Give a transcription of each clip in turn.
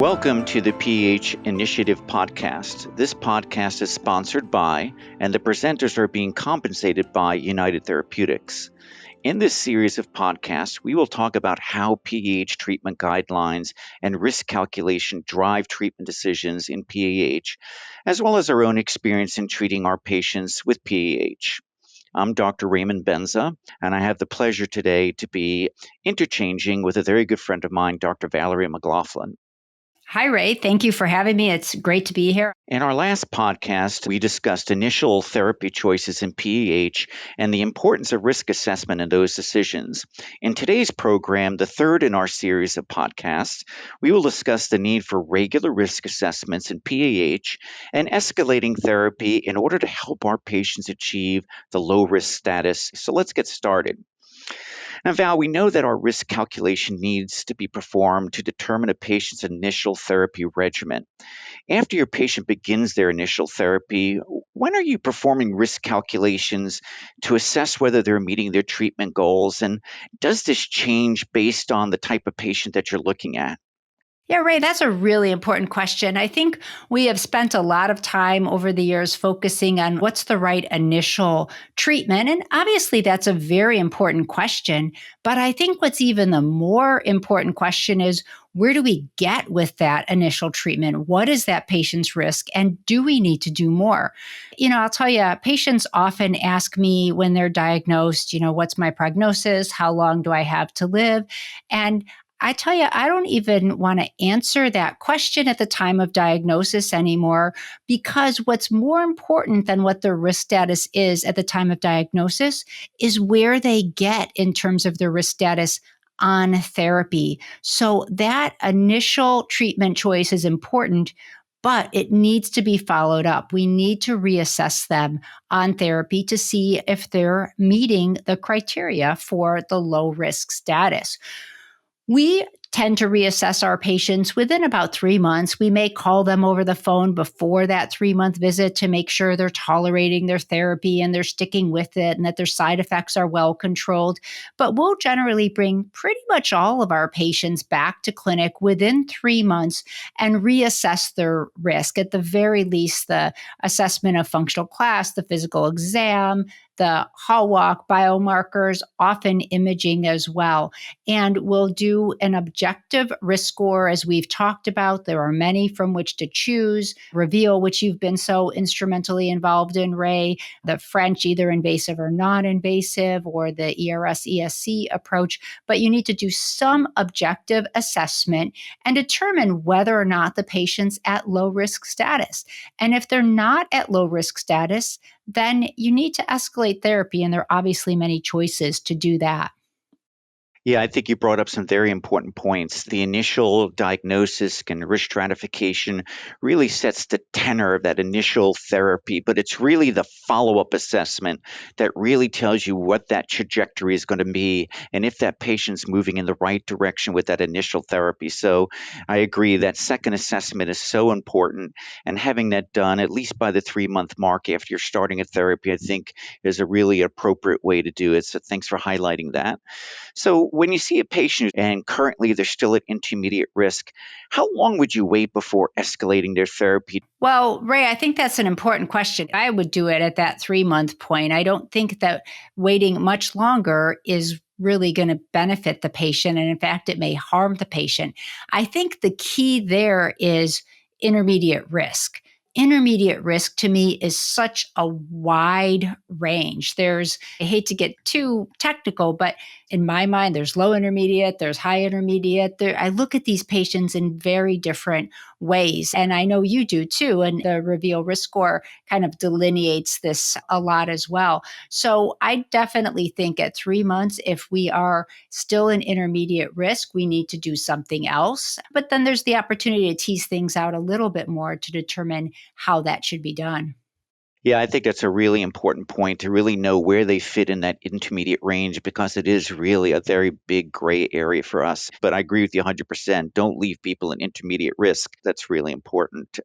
Welcome to the PAH Initiative podcast. This podcast is sponsored by, and the presenters are being compensated by United Therapeutics. In this series of podcasts, we will talk about how PAH treatment guidelines and risk calculation drive treatment decisions in PAH, as well as our own experience in treating our patients with PAH. I'm Dr. Raymond Benza, and I have the pleasure today to be interchanging with a very good friend of mine, Dr. Vallerie McLaughlin. Hi, Ray. Thank you for having me. It's great to be here. In our last podcast, we discussed initial therapy choices in PAH and the importance of risk assessment in those decisions. In today's program, the third in our series of podcasts, we will discuss the need for regular risk assessments in PAH and escalating therapy in order to help our patients achieve the low risk status. So let's get started. Now, Val, we know that our risk calculation needs to be performed to determine a patient's initial therapy regimen. After your patient begins their initial therapy, when are you performing risk calculations to assess whether they're meeting their treatment goals? And does this change based on the type of patient that you're looking at? Yeah, Ray, that's a really important question. I think we have spent a lot of time over the years focusing on what's the right initial treatment. And obviously, that's a very important question. But I think what's even the more important question is where do we get with that initial treatment? What is that patient's risk? And do we need to do more? I'll tell you, patients often ask me when they're diagnosed, what's my prognosis? How long do I have to live? And I tell you, I don't even want to answer that question at the time of diagnosis anymore, because what's more important than what their risk status is at the time of diagnosis is where they get in terms of their risk status on therapy. So that initial treatment choice is important, but it needs to be followed up. We need to reassess them on therapy to see if they're meeting the criteria for the low risk status. We tend to reassess our patients within about 3 months. We may call them over the phone before that 3-month visit to make sure they're tolerating their therapy and they're sticking with it and that their side effects are well controlled. But we'll generally bring pretty much all of our patients back to clinic within 3 months and reassess their risk. At the very least, the assessment of functional class, the physical exam, the hall walk, biomarkers, often imaging as well. And we'll do an objective risk score, as we've talked about. There are many from which to choose. Reveal, which you've been so instrumentally involved in, Ray, the French, either invasive or non-invasive, or the ERS-ESC approach. But you need to do some objective assessment and determine whether or not the patient's at low risk status. And if they're not at low risk status, then you need to escalate therapy. And there are obviously many choices to do that. Yeah, I think you brought up some very important points. The initial diagnosis and risk stratification really sets the tenor of that initial therapy, but it's really the follow-up assessment that really tells you what that trajectory is going to be and if that patient's moving in the right direction with that initial therapy. So I agree that second assessment is so important, and having that done at least by the 3-month mark after you're starting a therapy, I think is a really appropriate way to do it. So thanks for highlighting that. So when you see a patient and currently they're still at intermediate risk, how long would you wait before escalating their therapy? Well, Ray, I think that's an important question. I would do it at that 3-month point. I don't think that waiting much longer is really going to benefit the patient. And in fact, it may harm the patient. I think the key there is intermediate risk. Intermediate risk to me is such a wide range. I hate to get too technical, but in my mind, there's low intermediate, there's high intermediate. I look at these patients in very different ways. And I know you do too. And the Reveal risk score kind of delineates this a lot as well. So I definitely think at 3 months, if we are still in intermediate risk, we need to do something else. But then there's the opportunity to tease things out a little bit more to determine how that should be done. Yeah, I think that's a really important point to really know where they fit in that intermediate range because it is really a very big gray area for us. But I agree with you 100%. Don't leave people in intermediate risk. That's really important.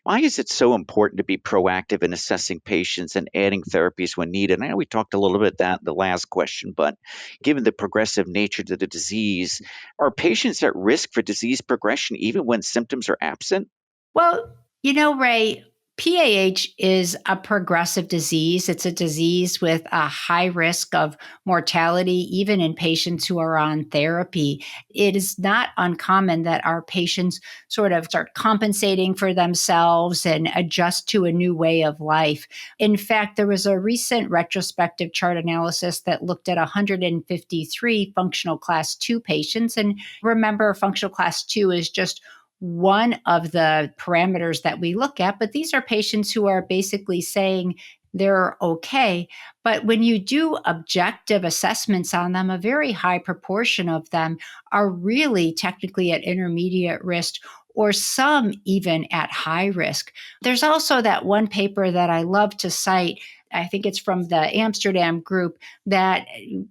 Why is it so important to be proactive in assessing patients and adding therapies when needed? I know we talked a little bit that in the last question, but given the progressive nature to the disease, are patients at risk for disease progression even when symptoms are absent? Well, Ray, PAH is a progressive disease. It's a disease with a high risk of mortality, even in patients who are on therapy. It is not uncommon that our patients sort of start compensating for themselves and adjust to a new way of life. In fact, there was a recent retrospective chart analysis that looked at 153 functional class 2 patients. And remember, functional class 2 is just one of the parameters that we look at, but these are patients who are basically saying they're okay. But when you do objective assessments on them, a very high proportion of them are really technically at intermediate risk or some even at high risk. There's also that one paper that I love to cite. I think it's from the Amsterdam group that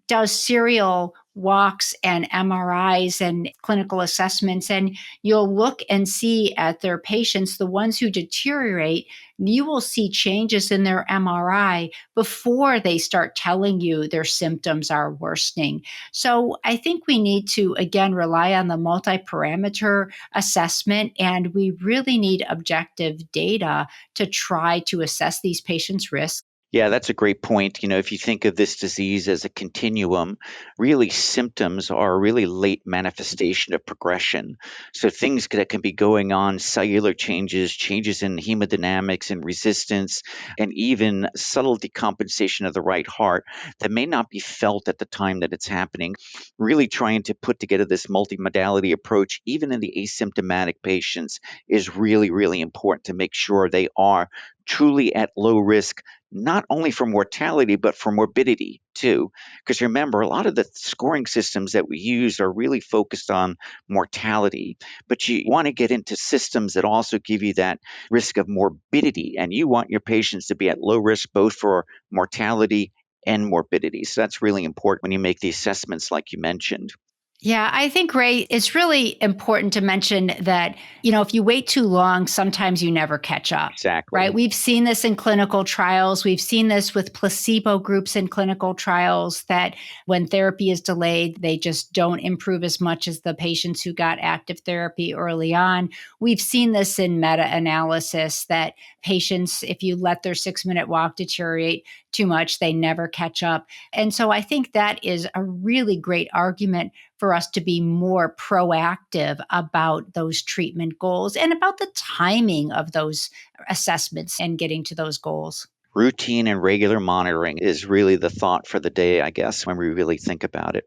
does serial walks and MRIs and clinical assessments. And you'll look and see at their patients, the ones who deteriorate, you will see changes in their MRI before they start telling you their symptoms are worsening. So I think we need to, again, rely on the multi parameter assessment, and we really need objective data to try to assess these patients' risk. Yeah, that's a great point. If you think of this disease as a continuum, really symptoms are a really late manifestation of progression. So things that can be going on, cellular changes, changes in hemodynamics and resistance, and even subtle decompensation of the right heart that may not be felt at the time that it's happening. Really trying to put together this multimodality approach, even in the asymptomatic patients, is really, really important to make sure they are truly at low risk not only for mortality, but for morbidity too. Because remember, a lot of the scoring systems that we use are really focused on mortality, but you want to get into systems that also give you that risk of morbidity. And you want your patients to be at low risk both for mortality and morbidity. So that's really important when you make the assessments, like you mentioned. Yeah, I think, Ray, it's really important to mention that, if you wait too long, sometimes you never catch up, right? Exactly. We've seen this in clinical trials. We've seen this with placebo groups in clinical trials that when therapy is delayed, they just don't improve as much as the patients who got active therapy early on. We've seen this in meta analysis that patients, if you let their 6-minute walk deteriorate too much, they never catch up. And so I think that is a really great argument for us to be more proactive about those treatment goals and about the timing of those assessments and getting to those goals. Routine and regular monitoring is really the thought for the day, I guess, when we really think about it.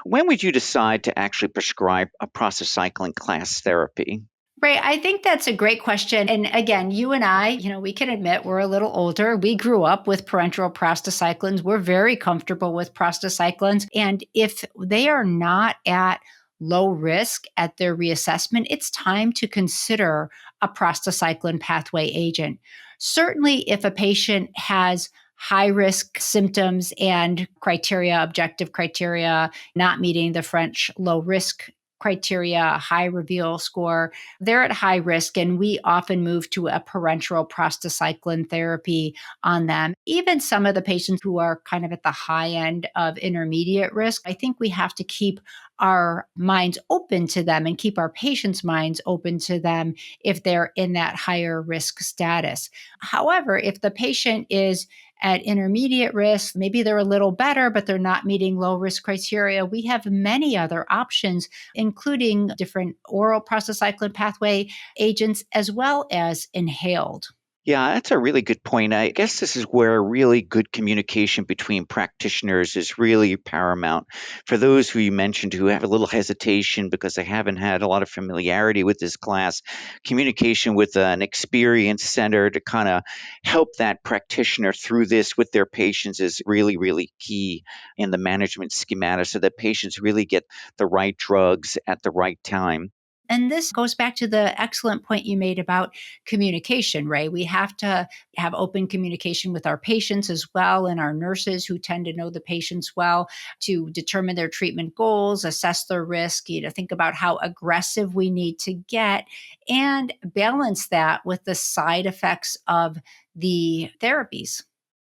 When would you decide to actually prescribe a prostacyclin class therapy? Right. I think that's a great question. And again, you and I, we can admit we're a little older. We grew up with parenteral prostacyclins. We're very comfortable with prostacyclins. And if they are not at low risk at their reassessment, it's time to consider a prostacyclin pathway agent. Certainly, if a patient has high risk symptoms and criteria, objective criteria, not meeting the French low risk criteria, high reveal score, they're at high risk, and we often move to a parenteral prostacyclin therapy on them. Even some of the patients who are kind of at the high end of intermediate risk, I think we have to keep our minds open to them and keep our patients' minds open to them if they're in that higher risk status. However, if the patient is at intermediate risk, maybe they're a little better, but they're not meeting low risk criteria, we have many other options, including different oral prostacyclin pathway agents as well as inhaled. Yeah, that's a really good point. I guess this is where really good communication between practitioners is really paramount. For those who you mentioned who have a little hesitation because they haven't had a lot of familiarity with this class, communication with an experienced center to kind of help that practitioner through this with their patients is really, really key in the management schemata so that patients really get the right drugs at the right time. And this goes back to the excellent point you made about communication, Ray. We have to have open communication with our patients as well, and our nurses who tend to know the patients well, to determine their treatment goals, assess their risk, think about how aggressive we need to get, and balance that with the side effects of the therapies.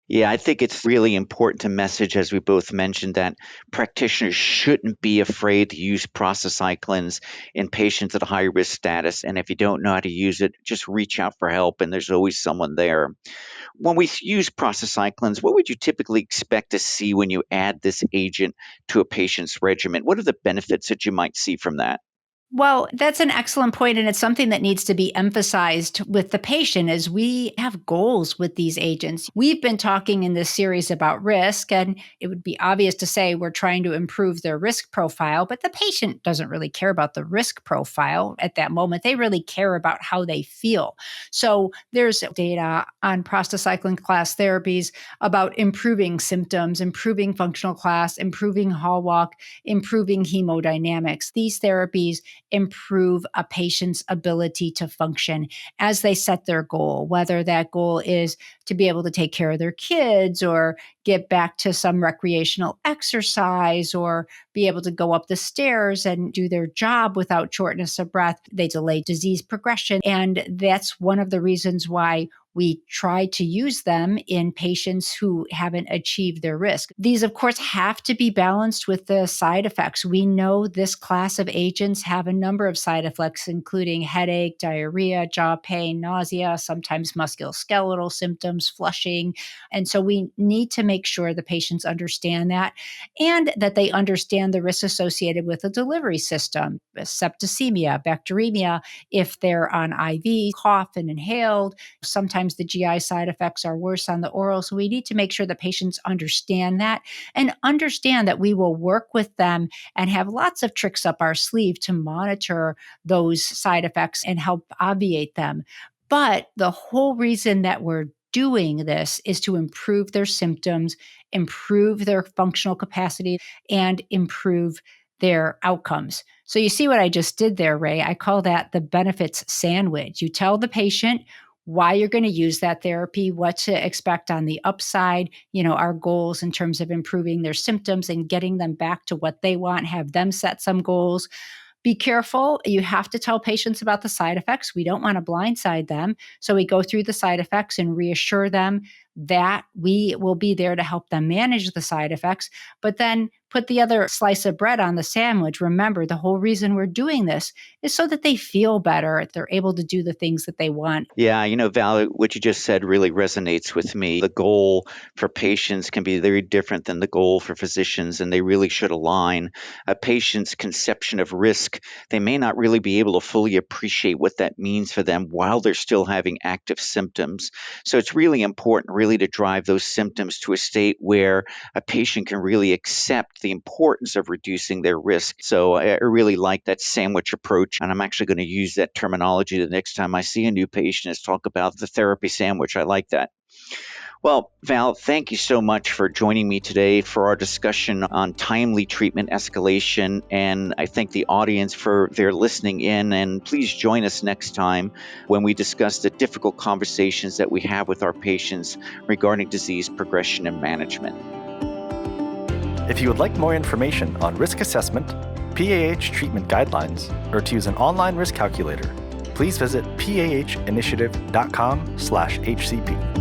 Yeah, I think it's really important to message, as we both mentioned, that practitioners shouldn't be afraid to use prostacyclins in patients at a high risk status. And if you don't know how to use it, just reach out for help, and there's always someone there. When we use prostacyclins, what would you typically expect to see when you add this agent to a patient's regimen? What are the benefits that you might see from that? Well, that's an excellent point, and it's something that needs to be emphasized with the patient as we have goals with these agents. We've been talking in this series about risk, and it would be obvious to say we're trying to improve their risk profile, but the patient doesn't really care about the risk profile at that moment. They really care about how they feel. So there's data on prostacyclin class therapies about improving symptoms, improving functional class, improving hall walk, improving hemodynamics. These therapies improve a patient's ability to function as they set their goal, whether that goal is to be able to take care of their kids or get back to some recreational exercise or be able to go up the stairs and do their job without shortness of breath. They delay disease progression. And that's one of the reasons why we try to use them in patients who haven't achieved their risk. These, of course, have to be balanced with the side effects. We know this class of agents have a number of side effects, including headache, diarrhea, jaw pain, nausea, sometimes musculoskeletal symptoms, flushing. And so we need to make sure the patients understand that and that they understand the risks associated with the delivery system, septicemia, bacteremia, if they're on IV, cough and inhaled. Sometimes the GI side effects are worse on the oral. So we need to make sure the patients understand that and understand that we will work with them and have lots of tricks up our sleeve to monitor those side effects and help obviate them. But the whole reason that we're doing this is to improve their symptoms, improve their functional capacity, and improve their outcomes. So you see what I just did there, Ray? I call that the benefits sandwich. You tell the patient why you're going to use that therapy, what to expect on the upside, our goals in terms of improving their symptoms and getting them back to what they want, have them set some goals. Be careful. You have to tell patients about the side effects. We don't want to blindside them. So we go through the side effects and reassure them that we will be there to help them manage the side effects, but then put the other slice of bread on the sandwich. Remember, the whole reason we're doing this is so that they feel better. They're able to do the things that they want. Yeah, Val, what you just said really resonates with me. The goal for patients can be very different than the goal for physicians, and they really should align. A patient's conception of risk, they may not really be able to fully appreciate what that means for them while they're still having active symptoms. So it's really important really to drive those symptoms to a state where a patient can really accept the importance of reducing their risk. So I really like that sandwich approach, and I'm actually going to use that terminology the next time I see a new patient is talk about the therapy sandwich. I like that. Well, Val, thank you so much for joining me today for our discussion on timely treatment escalation. And I thank the audience for their listening in. And please join us next time when we discuss the difficult conversations that we have with our patients regarding disease progression and management. If you would like more information on risk assessment, PAH treatment guidelines, or to use an online risk calculator, please visit pahinitiative.com/HCP.